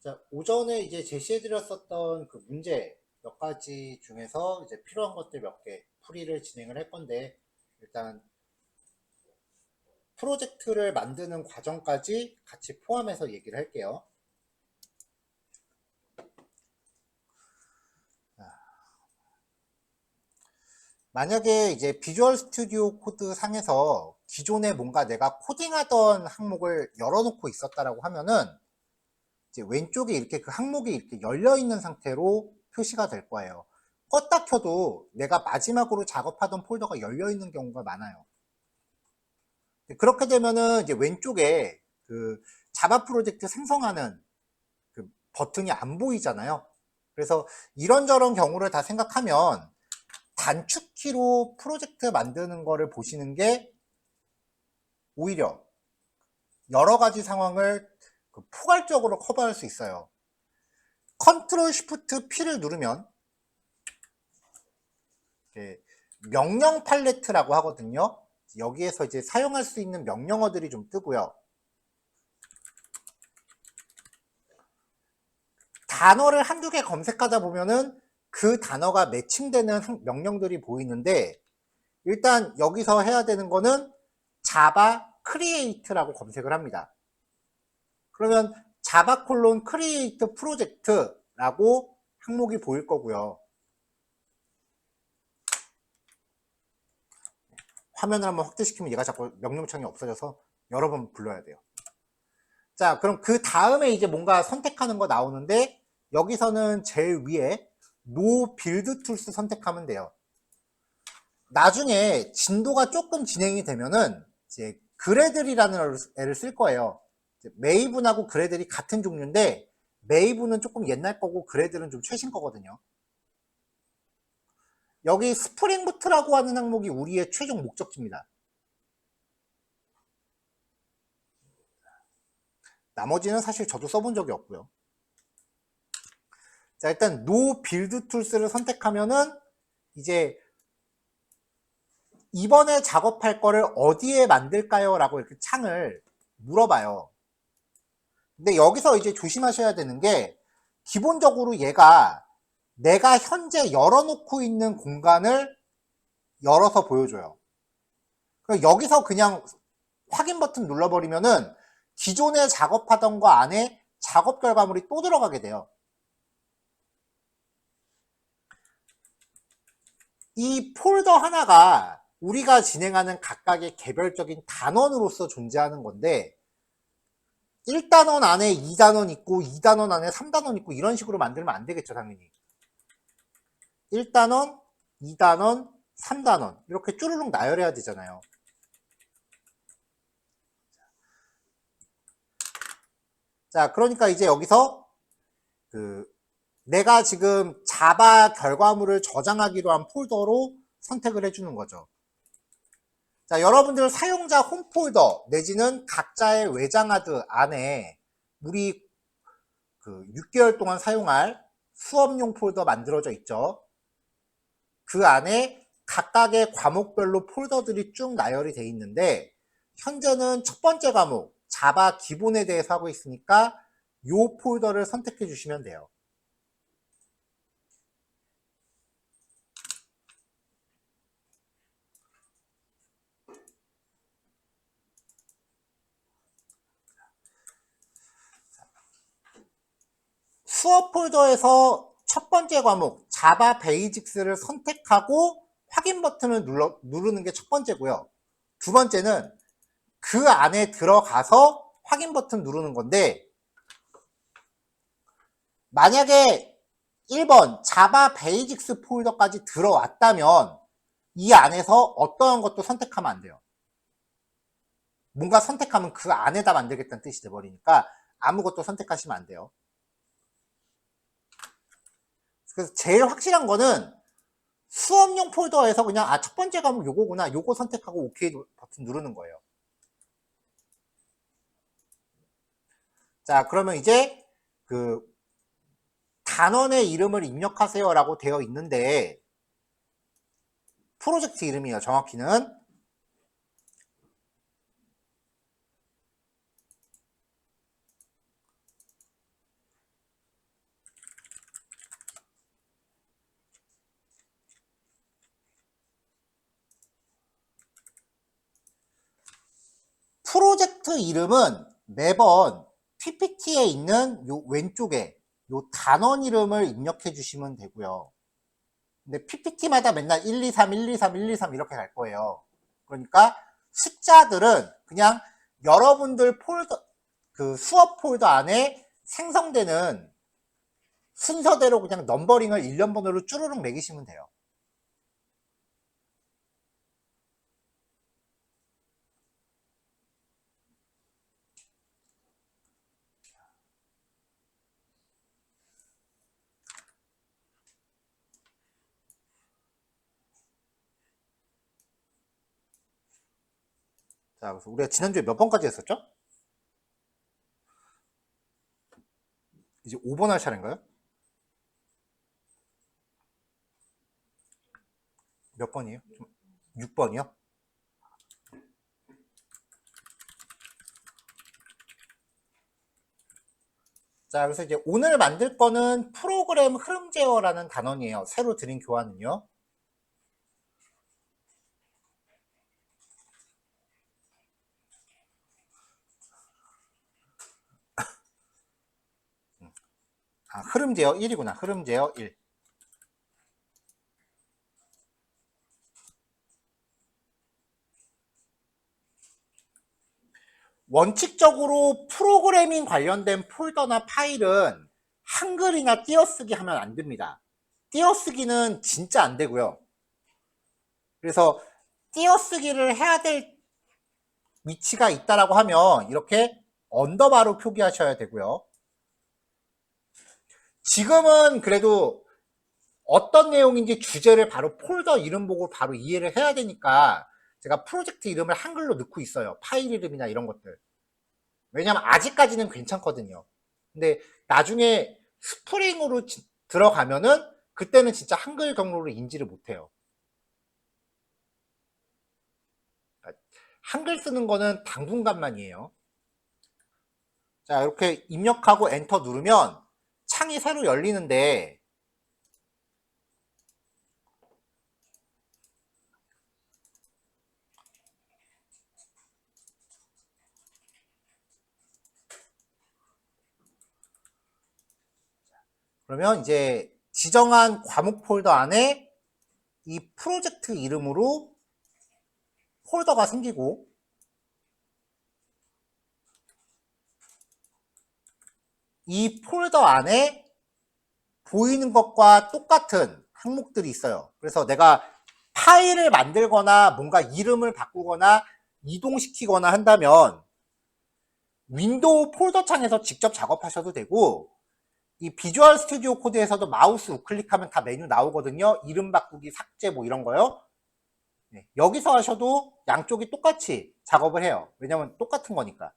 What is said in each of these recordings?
자, 오전에 이제 제시해드렸었던 그 문제 몇 가지 중에서 이제 필요한 것들 몇 개 풀이를 진행을 할 건데, 일단 프로젝트를 만드는 과정까지 같이 포함해서 얘기를 할게요. 만약에 이제 비주얼 스튜디오 코드 상에서 기존에 뭔가 내가 코딩하던 항목을 열어놓고 있었다라고 하면은 이제 왼쪽에 이렇게 그 항목이 이렇게 열려 있는 상태로 표시가 될 거예요. 껐다 켜도 내가 마지막으로 작업하던 폴더가 열려 있는 경우가 많아요. 그렇게 되면은 이제 왼쪽에 그 자바 프로젝트 생성하는 그 버튼이 안 보이잖아요. 그래서 이런저런 경우를 다 생각하면 단축키로 프로젝트 만드는 거를 보시는 게 오히려 여러 가지 상황을 포괄적으로 커버할 수 있어요. 컨트롤 쉬프트 P를 누르면 명령 팔레트라고 하거든요. 여기에서 이제 사용할 수 있는 명령어들이 좀 뜨고요. 단어를 한두 개 검색하다 보면은 그 단어가 매칭되는 명령들이 보이는데, 일단 여기서 해야 되는 거는 자바 크리에이트라고 검색을 합니다. 그러면 자바 콜론 크리에이트 프로젝트라고 항목이 보일 거고요. 화면을 한번 확대시키면 얘가 자꾸 명령창이 없어져서 여러 번 불러야 돼요. 자, 그럼 그 다음에 이제 뭔가 선택하는 거 나오는데, 여기서는 제일 위에 No Build Tools 선택하면 돼요. 나중에 진도가 조금 진행이 되면은 이제 그래들이라는 애를 쓸 거예요. 메이븐하고 그래들이 같은 종류인데, 메이븐은 조금 옛날 거고 그래들은 좀 최신 거거든요. 여기 스프링부트라고 하는 항목이 우리의 최종 목적지입니다. 나머지는 사실 저도 써본 적이 없고요. 자, 일단 No Build Tools를 선택하면은 이제 이번에 작업할 거를 어디에 만들까요? 라고 이렇게 창을 물어봐요. 근데 여기서 이제 조심하셔야 되는 게, 기본적으로 얘가 내가 현재 열어놓고 있는 공간을 열어서 보여줘요. 여기서 그냥 확인 버튼 눌러버리면은 기존에 작업하던 거 안에 작업 결과물이 또 들어가게 돼요. 이 폴더 하나가 우리가 진행하는 각각의 개별적인 단원으로서 존재하는 건데, 1단원 안에 2단원 있고 2단원 안에 3단원 있고 이런 식으로 만들면 안 되겠죠, 당연히. 1단원, 2단원, 3단원 이렇게 쭈루룩 나열해야 되잖아요. 자, 그러니까 이제 여기서 내가 지금 자바 결과물을 저장하기로 한 폴더로 선택을 해주는 거죠. 자, 여러분들 사용자 홈 폴더 내지는 각자의 외장하드 안에 우리 6개월 동안 사용할 수업용 폴더 만들어져 있죠. 그 안에 각각의 과목별로 폴더들이 쭉 나열이 돼 있는데, 현재는 첫 번째 과목 자바 기본에 대해서 하고 있으니까 이 폴더를 선택해 주시면 돼요. 수업 폴더에서 첫 번째 과목 자바 베이직스를 선택하고 확인 버튼을 누르는 게 첫 번째고요. 두 번째는 그 안에 들어가서 확인 버튼 누르는 건데, 만약에 1번 자바 베이직스 폴더까지 들어왔다면 이 안에서 어떠한 것도 선택하면 안 돼요. 뭔가 선택하면 그 안에다 만들겠다는 뜻이 돼버리니까 아무것도 선택하시면 안 돼요. 그래서 제일 확실한 거는 수업용 폴더에서 그냥 첫 번째 과목 요거구나, 요거 선택하고 오케이 버튼 누르는 거예요. 자, 그러면 이제 단원의 이름을 입력하세요 라고 되어 있는데, 프로젝트 이름이에요, 정확히는. 프로젝트 이름은 매번 PPT에 있는 요 왼쪽에 요 단원 이름을 입력해 주시면 되고요. 근데 PPT마다 맨날 1, 2, 3, 1, 2, 3, 1, 2, 3 이렇게 갈 거예요. 그러니까 숫자들은 그냥 여러분들 폴더, 그 수업 폴더 안에 생성되는 순서대로 그냥 넘버링을 일련번호로 쭈루룩 매기시면 돼요. 자, 그래서 우리가 지난주에 몇 번까지 했었죠? 이제 5번 할 차례인가요? 몇 번이에요? 6번이요? 자, 그래서 이제 오늘 만들 거는 프로그램 흐름 제어라는 단원이에요. 새로 드린 교환은요. 아, 흐름 제어 1이구나. 흐름 제어 1. 원칙적으로 프로그래밍 관련된 폴더나 파일은 한글이나 띄어쓰기 하면 안 됩니다. 띄어쓰기는 진짜 안 되고요. 그래서 띄어쓰기를 해야 될 위치가 있다라고 하면 이렇게 언더바로 표기하셔야 되고요. 지금은 그래도 어떤 내용인지 주제를 바로 폴더 이름 보고 바로 이해를 해야 되니까 제가 프로젝트 이름을 한글로 넣고 있어요. 파일 이름이나 이런 것들. 왜냐면 아직까지는 괜찮거든요. 근데 나중에 스프링으로 들어가면은 그때는 진짜 한글 경로를 인지를 못해요. 한글 쓰는 거는 당분간만이에요. 자, 이렇게 입력하고 엔터 누르면 창이 새로 열리는데 그러면 이제 지정한 과목 폴더 안에 이 프로젝트 이름으로 폴더가 생기고 이 폴더 안에 보이는 것과 똑같은 항목들이 있어요. 그래서 내가 파일을 만들거나 뭔가 이름을 바꾸거나 이동시키거나 한다면 윈도우 폴더 창에서 직접 작업하셔도 되고 이 비주얼 스튜디오 코드에서도 마우스 우클릭하면 다 메뉴 나오거든요. 이름 바꾸기, 삭제 뭐 이런 거요. 네, 여기서 하셔도 양쪽이 똑같이 작업을 해요. 왜냐면 똑같은 거니까.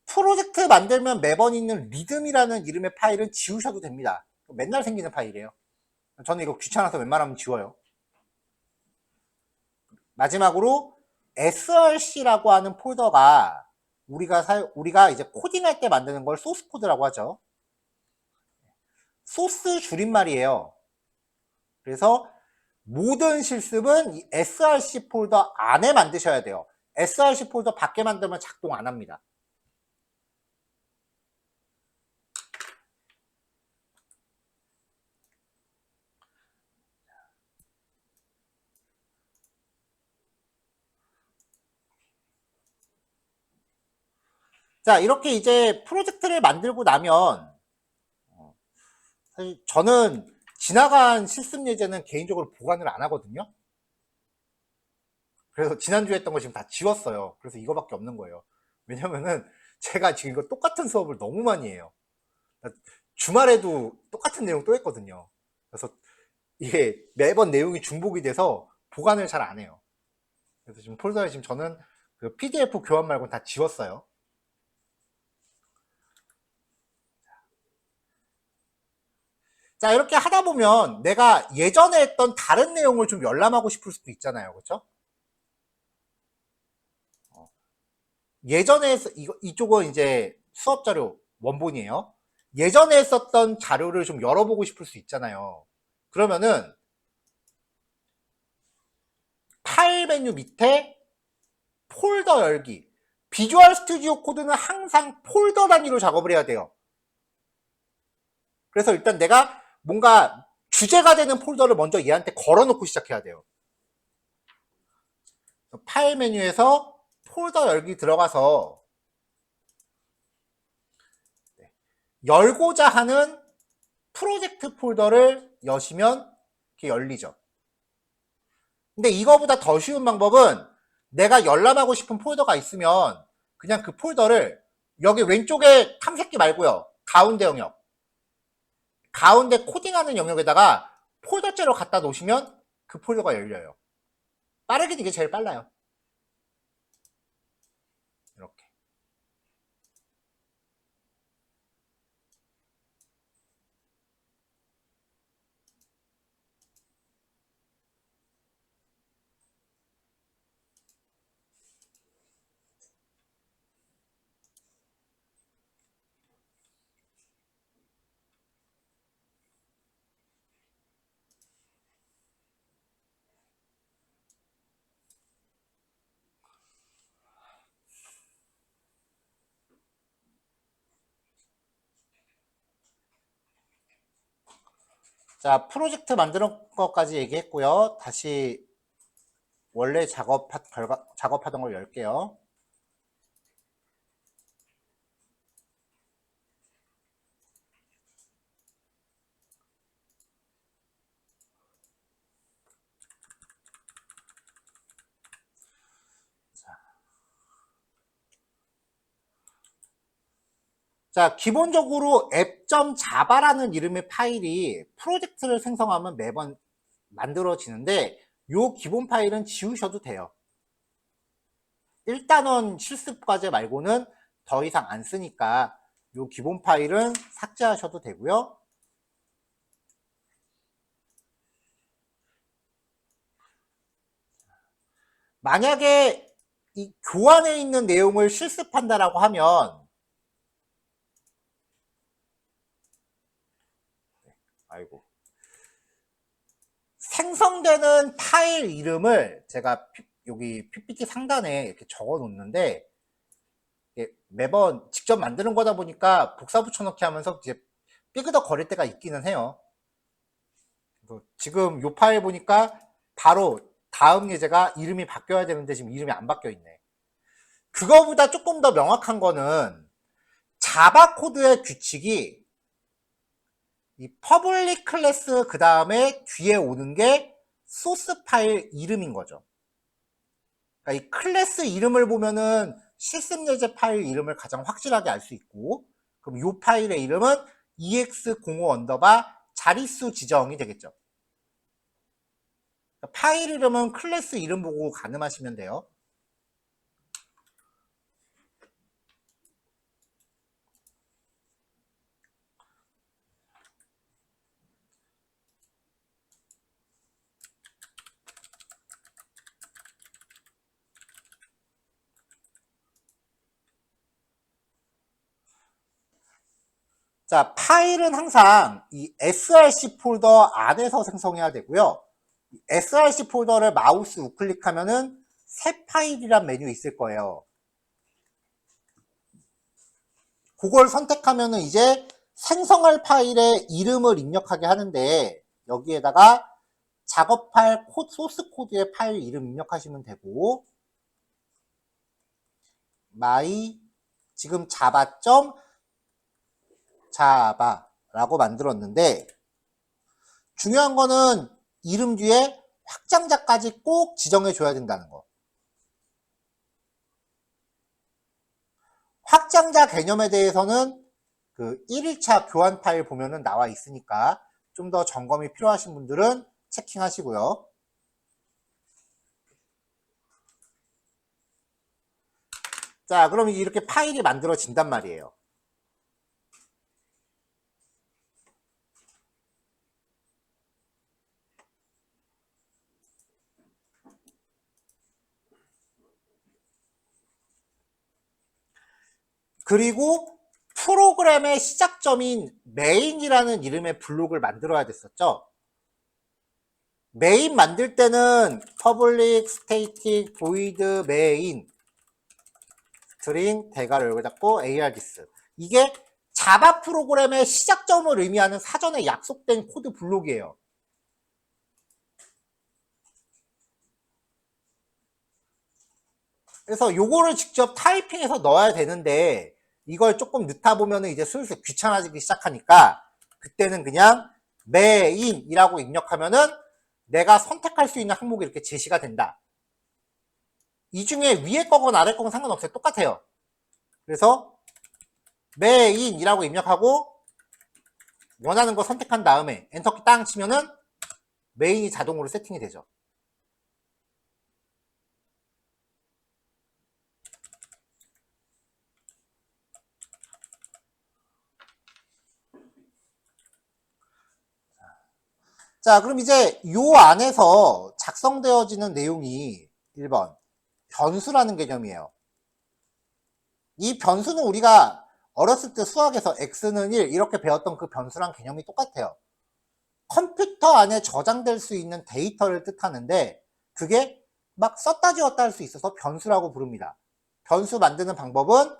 프로젝트 만들면 매번 있는 리듬이라는 이름의 파일은 지우셔도 됩니다. 맨날 생기는 파일이에요. 저는 이거 귀찮아서 웬만하면 지워요. 마지막으로 src라고 하는 폴더가 우리가 이제 코딩할 때 만드는 걸 소스 코드라고 하죠. 소스 줄임말이에요. 그래서 모든 실습은 이 src 폴더 안에 만드셔야 돼요. src 폴더 밖에 만들면 작동 안 합니다. 자, 이렇게 이제 프로젝트를 만들고 나면 사실 저는 지나간 실습 예제는 개인적으로 보관을 안 하거든요. 그래서 지난주에 했던 거 지금 다 지웠어요. 그래서 이거밖에 없는 거예요. 왜냐면은 제가 지금 이거 똑같은 수업을 너무 많이 해요. 주말에도 똑같은 내용 또 했거든요. 그래서 이게 매번 내용이 중복이 돼서 보관을 잘 안 해요. 그래서 지금 폴더에 지금 저는 그 PDF 교환 말고 다 지웠어요. 자, 이렇게 하다 보면 내가 예전에 했던 다른 내용을 좀 열람하고 싶을 수도 있잖아요. 그렇죠? 예전에 이쪽은 이제 수업 자료 원본이에요. 예전에 했었던 자료를 좀 열어보고 싶을 수 있잖아요. 그러면은 파일 메뉴 밑에 폴더 열기. 비주얼 스튜디오 코드는 항상 폴더 단위로 작업을 해야 돼요. 그래서 일단 내가 뭔가 주제가 되는 폴더를 먼저 얘한테 걸어놓고 시작해야 돼요. 파일 메뉴에서 폴더 열기 들어가서 열고자 하는 프로젝트 폴더를 여시면 이렇게 열리죠. 근데 이거보다 더 쉬운 방법은 내가 열람하고 싶은 폴더가 있으면 그냥 그 폴더를 여기 왼쪽에 탐색기 말고요. 가운데 영역. 가운데 코딩하는 영역에다가 폴더째로 갖다 놓으시면 그 폴더가 열려요. 빠르긴 이게 제일 빨라요. 이렇게. 자, 프로젝트 만드는 것까지 얘기했고요. 다시 원래 작업하던 걸 열게요. 자, 기본적으로 app.java라는 이름의 파일이 프로젝트를 생성하면 매번 만들어지는데 이 기본 파일은 지우셔도 돼요. 1단원 실습 과제 말고는 더 이상 안 쓰니까 이 기본 파일은 삭제하셔도 되고요. 만약에 이 교환에 있는 내용을 실습한다라고 하면 아이고 생성되는 파일 이름을 제가 여기 PPT 상단에 이렇게 적어 놓는데 매번 직접 만드는 거다 보니까 복사 붙여넣기 하면서 이제 삐그덕 거릴 때가 있기는 해요. 지금 이 파일 보니까 바로 다음 예제가 이름이 바뀌어야 되는데 지금 이름이 안 바뀌어 있네. 그거보다 조금 더 명확한 거는 자바 코드의 규칙이 이 퍼블릭 클래스 그 다음에 뒤에 오는 게 소스 파일 이름인 거죠. 그러니까 이 클래스 이름을 보면은 실습 예제 파일 이름을 가장 확실하게 알 수 있고, 그럼 이 파일의 이름은 ex05 언더바 자릿수 지정이 되겠죠. 파일 이름은 클래스 이름 보고 가늠하시면 돼요. 자, 파일은 항상 이 src 폴더 안에서 생성해야 되고요. src 폴더를 마우스 우클릭하면은 새 파일이란 메뉴 있을 거예요. 그걸 선택하면은 이제 생성할 파일의 이름을 입력하게 하는데 여기에다가 작업할 소스 코드의 파일 이름 입력하시면 되고 my 지금 java.java라고 만들었는데 중요한 거는 이름 뒤에 확장자까지 꼭 지정해 줘야 된다는 거. 확장자 개념에 대해서는 그 1일차 교환 파일 보면은 나와 있으니까 좀 더 점검이 필요하신 분들은 체킹하시고요. 자, 그럼 이렇게 파일이 만들어진단 말이에요. 그리고 프로그램의 시작점인 메인이라는 이름의 블록을 만들어야 됐었죠. 메인 만들 때는 public static void main string 대괄호 열고 닫고 ARDIS. 이게 자바 프로그램의 시작점을 의미하는 사전에 약속된 코드 블록이에요. 그래서 요거를 직접 타이핑해서 넣어야 되는데 이걸 조금 넣다 보면은 이제 슬슬 귀찮아지기 시작하니까 그때는 그냥 main이라고 입력하면은 내가 선택할 수 있는 항목이 이렇게 제시가 된다. 이 중에 위에 거건 아래 거건 상관없어요. 똑같아요. 그래서 main이라고 입력하고 원하는 거 선택한 다음에 엔터키 땅 치면은 메인이 자동으로 세팅이 되죠. 자, 그럼 이제 요 안에서 작성되어지는 내용이 1번 변수라는 개념이에요. 이 변수는 우리가 어렸을 때 수학에서 x는 1 이렇게 배웠던 그 변수랑 개념이 똑같아요. 컴퓨터 안에 저장될 수 있는 데이터를 뜻하는데 그게 막 썼다 지웠다 할 수 있어서 변수라고 부릅니다. 변수 만드는 방법은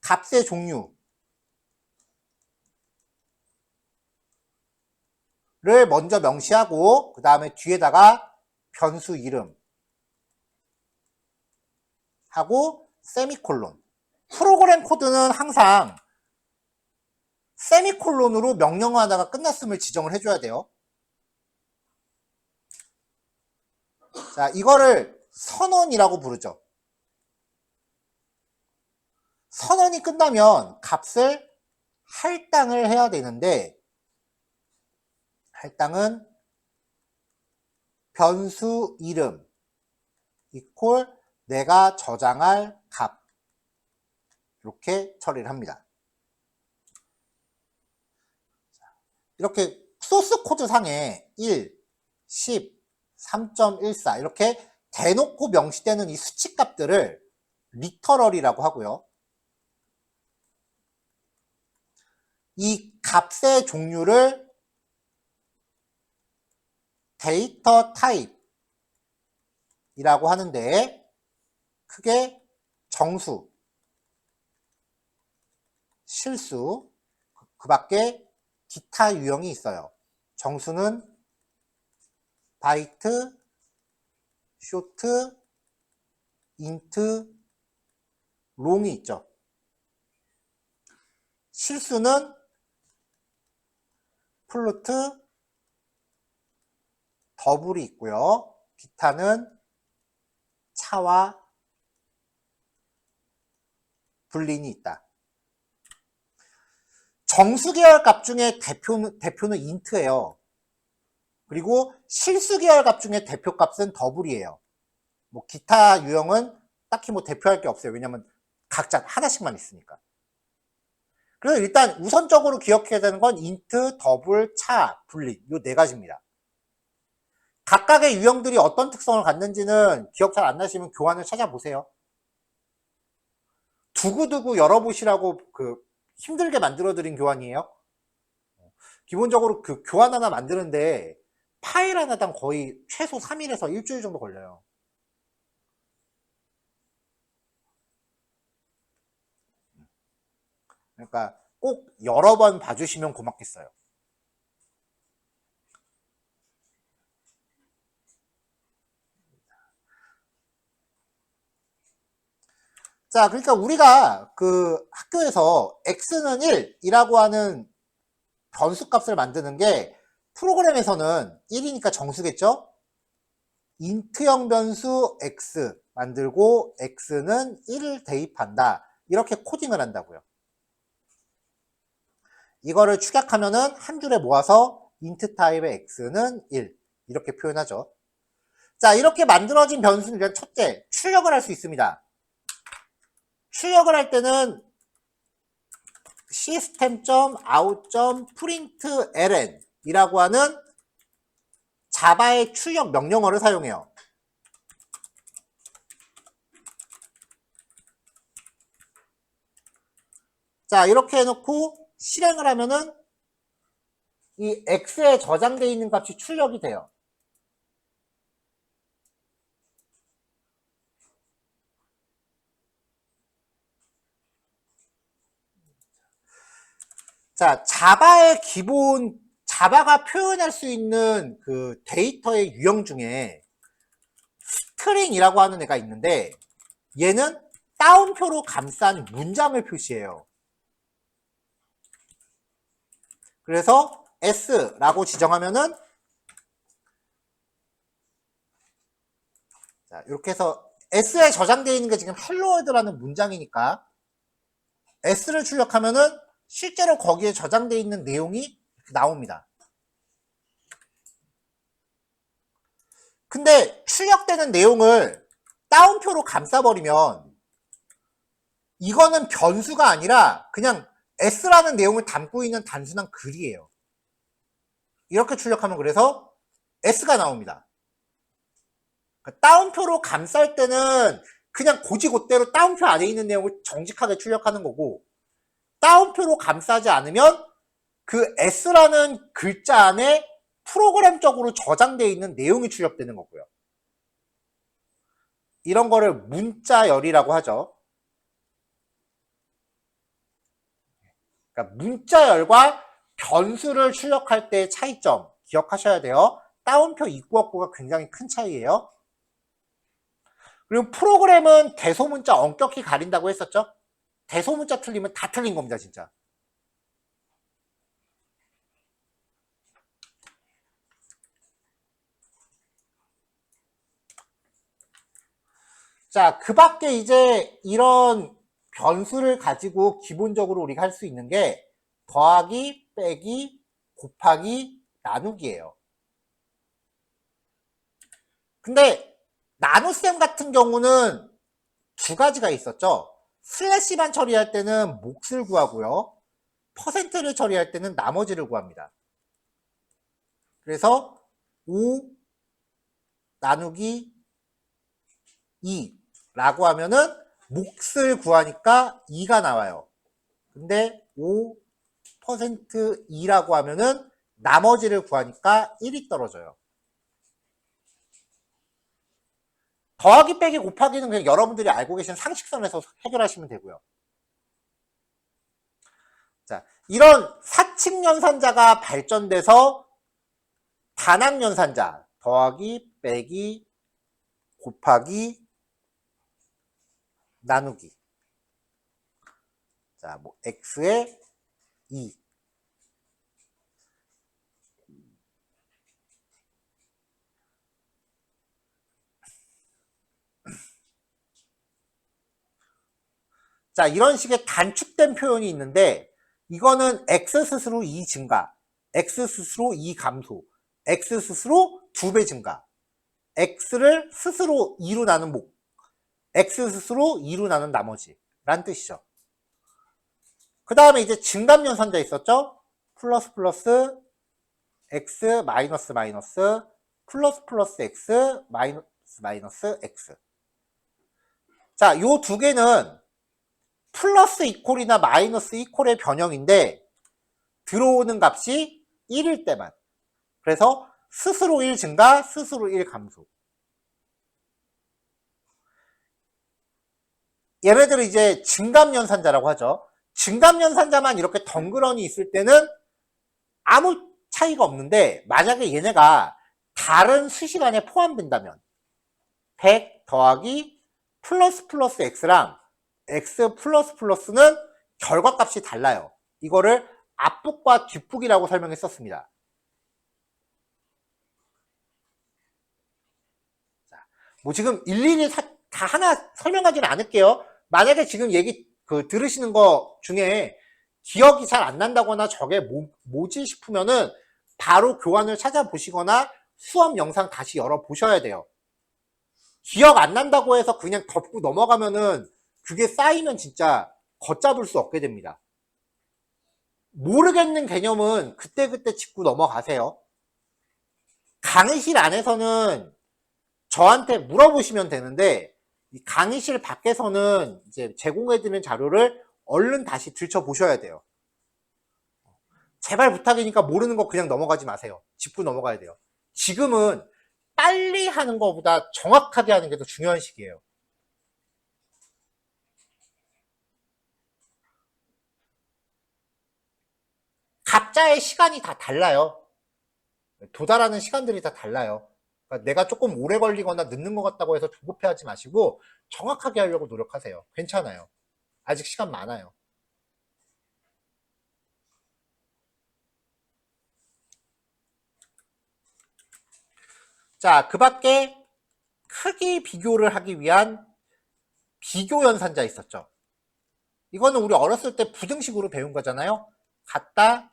값의 종류를 먼저 명시하고 그 다음에 뒤에다가 변수 이름 하고 세미콜론. 프로그램 코드는 항상 세미콜론으로 명령 하나가 끝났음을 지정을 해줘야 돼요. 자, 이거를 선언이라고 부르죠. 선언이 끝나면 값을 할당을 해야 되는데 할당은 변수 이름 이퀄 내가 저장할 값 이렇게 처리를 합니다. 이렇게 소스 코드 상에 1, 10, 3.14 이렇게 대놓고 명시되는 이 수치 값들을 리터럴이라고 하고요. 이 값의 종류를 데이터 타입이라고 하는데 크게 정수, 실수, 그 밖에 기타 유형이 있어요. 정수는 바이트, 쇼트, 인트, 롱이 있죠. 실수는 플루트, 더블이 있고요. 기타는 차와 불린이 있다. 정수 계열 값 중에 대표는 인트예요. 그리고 실수 계열 값 중에 대표 값은 더블이에요. 뭐 기타 유형은 딱히 뭐 대표할 게 없어요. 왜냐면 각자 하나씩만 있으니까. 그래서 일단 우선적으로 기억해야 되는 건 인트, 더블, 차, 불린 이 네 가지입니다. 각각의 유형들이 어떤 특성을 갖는지는 기억 잘 안 나시면 교환을 찾아보세요. 두고두고 열어보시라고 힘들게 만들어드린 교환이에요. 기본적으로 그 교환 하나 만드는데 파일 하나당 거의 최소 3일에서 일주일 정도 걸려요. 그러니까 꼭 여러 번 봐주시면 고맙겠어요. 자, 그러니까 우리가 그 학교에서 x는 1이라고 하는 변수 값을 만드는 게 프로그램에서는 1이니까 정수겠죠? 인트형 변수 x 만들고 x는 1을 대입한다. 이렇게 코딩을 한다고요. 이거를 축약하면은 한 줄에 모아서 int 타입의 x는 1 이렇게 표현하죠. 자, 이렇게 만들어진 변수는 일단 첫째, 출력을 할 수 있습니다. 출력을 할 때는 system.out.println 이라고 하는 자바의 출력 명령어를 사용해요. 자, 이렇게 해놓고 실행을 하면은 이 x에 저장되어 있는 값이 출력이 돼요. 자, 자바의 기본, 자바가 표현할 수 있는 그 데이터의 유형 중에 스트링이라고 하는 애가 있는데, 얘는 따옴표로 감싼 문장을 표시해요. 그래서 S라고 지정하면은, 자, 이렇게 해서 S에 저장되어 있는 게 지금 헬로월드라는 문장이니까 S를 출력하면은 실제로 거기에 저장되어 있는 내용이 나옵니다. 근데 출력되는 내용을 따옴표로 감싸버리면 이거는 변수가 아니라 그냥 S라는 내용을 담고 있는 단순한 글이에요. 이렇게 출력하면 그래서 S가 나옵니다. 그러니까 따옴표로 감쌀 때는 그냥 고지곧대로 따옴표 안에 있는 내용을 정직하게 출력하는 거고, 따옴표로 감싸지 않으면 그 S라는 글자 안에 프로그램적으로 저장되어 있는 내용이 출력되는 거고요. 이런 거를 문자열이라고 하죠. 그러니까 문자열과 변수를 출력할 때의 차이점 기억하셔야 돼요. 따옴표 입구 없구가 굉장히 큰 차이예요. 그리고 프로그램은 대소문자 엄격히 가린다고 했었죠. 대소문자 틀리면 다 틀린 겁니다, 진짜. 자, 그 밖에 이제 이런 변수를 가지고 기본적으로 우리가 할 수 있는 게 더하기, 빼기, 곱하기, 나누기예요. 근데 나눗셈 같은 경우는 두 가지가 있었죠. 슬래시만 처리할 때는 몫을 구하고요. 퍼센트를 처리할 때는 나머지를 구합니다. 그래서 5 나누기 2라고 하면은 몫을 구하니까 2가 나와요. 근데 5% 2라고 하면은 나머지를 구하니까 1이 떨어져요. 더하기 빼기 곱하기는 그냥 여러분들이 알고 계신 상식선에서 해결하시면 되고요. 자, 이런 사칙연산자가 발전돼서 단항연산자 더하기 빼기 곱하기 나누기, 자, 뭐 x의 2, 자, 이런 식의 단축된 표현이 있는데, 이거는 x 스스로 2 증가, x 스스로 2 감소, x 스스로 2배 증가, x를 스스로 2로 나눈 목, x 스스로 2로 나눈 나머지 라는 뜻이죠. 그 다음에 이제 증감연산자 있었죠. 플러스 플러스 x 마이너스 마이너스 플러스 플러스 x 마이너스 마이너스 x. 자, 요 두 개는 플러스 이퀄이나 마이너스 이퀄의 변형인데 들어오는 값이 1일 때만. 그래서 스스로 1 증가, 스스로 1 감소. 얘네들은 이제 증감연산자라고 하죠. 증감연산자만 이렇게 덩그러니 있을 때는 아무 차이가 없는데, 만약에 얘네가 다른 수식안에 포함된다면 100 더하기 플러스 플러스 x랑 x 플러스 플러스는 결과값이 달라요. 이거를 앞북과 뒷북이라고 설명했었습니다. 자, 뭐 지금 일일이 다 하나 설명하지는 않을게요. 만약에 지금 얘기 들으시는 거 중에 기억이 잘 안 난다거나 저게 뭐지 싶으면은 바로 교환을 찾아보시거나 수업 영상 다시 열어보셔야 돼요. 기억 안 난다고 해서 그냥 덮고 넘어가면은 그게 쌓이면 진짜 걷잡을 수 없게 됩니다. 모르겠는 개념은 그때그때 짚고 넘어가세요. 강의실 안에서는 저한테 물어보시면 되는데, 강의실 밖에서는 이제 제공해드리는 자료를 얼른 다시 들춰보셔야 돼요. 제발 부탁이니까 모르는 거 그냥 넘어가지 마세요. 짚고 넘어가야 돼요. 지금은 빨리 하는 것보다 정확하게 하는 게 더 중요한 시기예요. 각자의 시간이 다 달라요. 도달하는 시간들이 다 달라요. 그러니까 내가 조금 오래 걸리거나 늦는 것 같다고 해서 조급해하지 마시고 정확하게 하려고 노력하세요. 괜찮아요. 아직 시간 많아요. 자, 그 밖에 크기 비교를 하기 위한 비교 연산자 있었죠. 이거는 우리 어렸을 때 부등식으로 배운 거잖아요. 같다,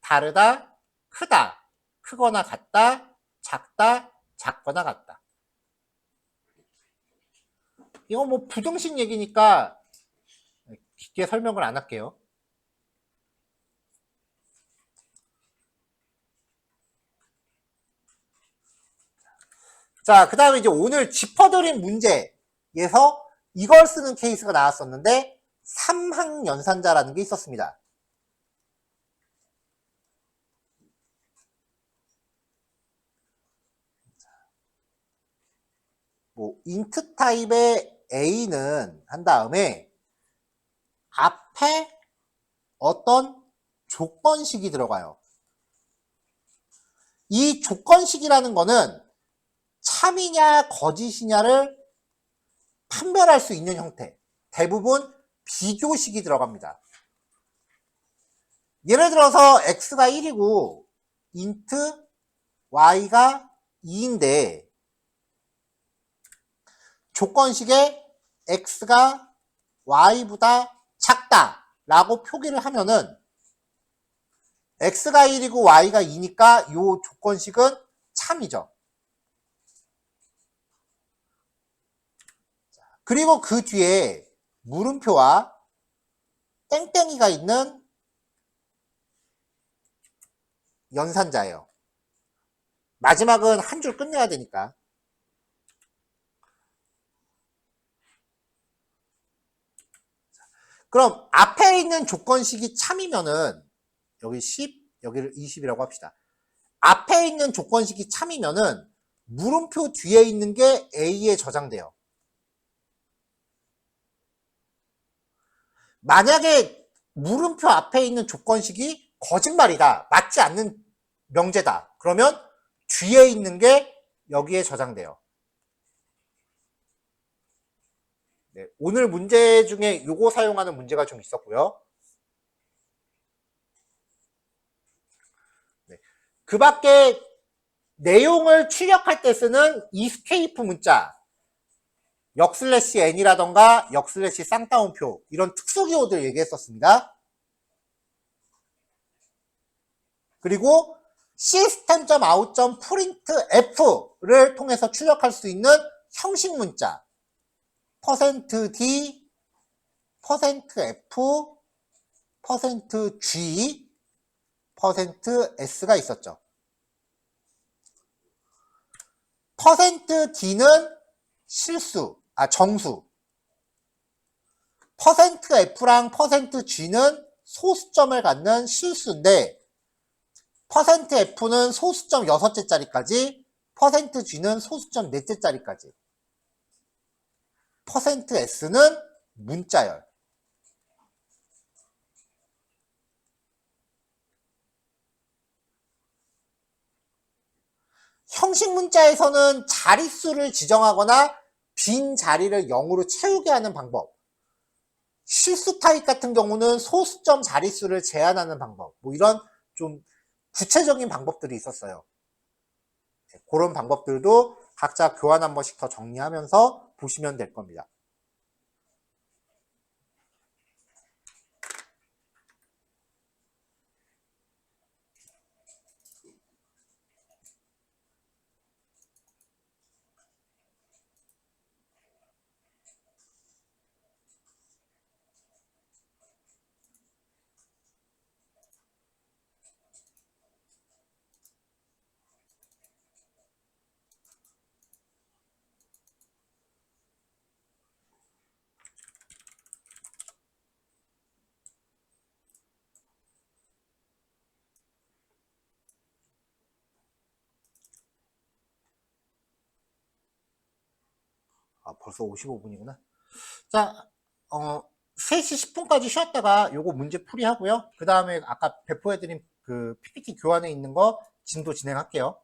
다르다, 크다, 크거나 같다, 작다, 작거나 같다. 이건 뭐 부등식 얘기니까 깊게 설명을 안 할게요. 자, 그 다음에 이제 오늘 짚어드린 문제에서 이걸 쓰는 케이스가 나왔었는데 삼항연산자라는 게 있었습니다. 뭐 인트 타입의 A는 한 다음에 앞에 어떤 조건식이 들어가요. 이 조건식이라는 거는 참이냐 거짓이냐를 판별할 수 있는 형태. 대부분 비교식이 들어갑니다. 예를 들어서 x가 1이고 int y가 2인데 조건식에 x가 y보다 작다 라고 표기를 하면은 x가 1이고 y가 2니까 이 조건식은 참이죠. 그리고 그 뒤에 물음표와 땡땡이가 있는 연산자예요. 마지막은 한 줄 끝내야 되니까. 그럼 앞에 있는 조건식이 참이면은 여기 10, 여기를 20이라고 합시다. 앞에 있는 조건식이 참이면은 물음표 뒤에 있는 게 A에 저장돼요. 만약에 물음표 앞에 있는 조건식이 거짓말이다, 맞지 않는 명제다, 그러면 뒤에 있는 게 여기에 저장돼요. 네, 오늘 문제 중에 요거 사용하는 문제가 좀 있었고요. 네, 그 밖에 내용을 출력할 때 쓰는 escape 문자, 역슬래시 n이라던가 역슬래시 쌍따옴표, 이런 특수 기호들 얘기했었습니다. 그리고 system.out.printf를 통해서 출력할 수 있는 형식 문자 %d, %f, %g, %s가 있었죠. %d는 실수, 정수. %f랑 %g는 소수점을 갖는 실수인데 %f는 소수점 6개짜리까지, %g는 소수점 4개짜리까지. %s는 문자열. 형식 문자에서는 자릿수를 지정하거나 빈 자리를 0으로 채우게 하는 방법. 실수 타입 같은 경우는 소수점 자릿수를 제한하는 방법. 뭐 이런 좀 구체적인 방법들이 있었어요. 그런 방법들도 각자 교환 한 번씩 더 정리하면서 보시면 될 겁니다. 벌써 55분이구나. 자, 3시 10분까지 쉬었다가 요거 문제 풀이 하고요. 그 다음에 아까 배포해드린 그 PPT 교환에 있는 거 진도 진행할게요.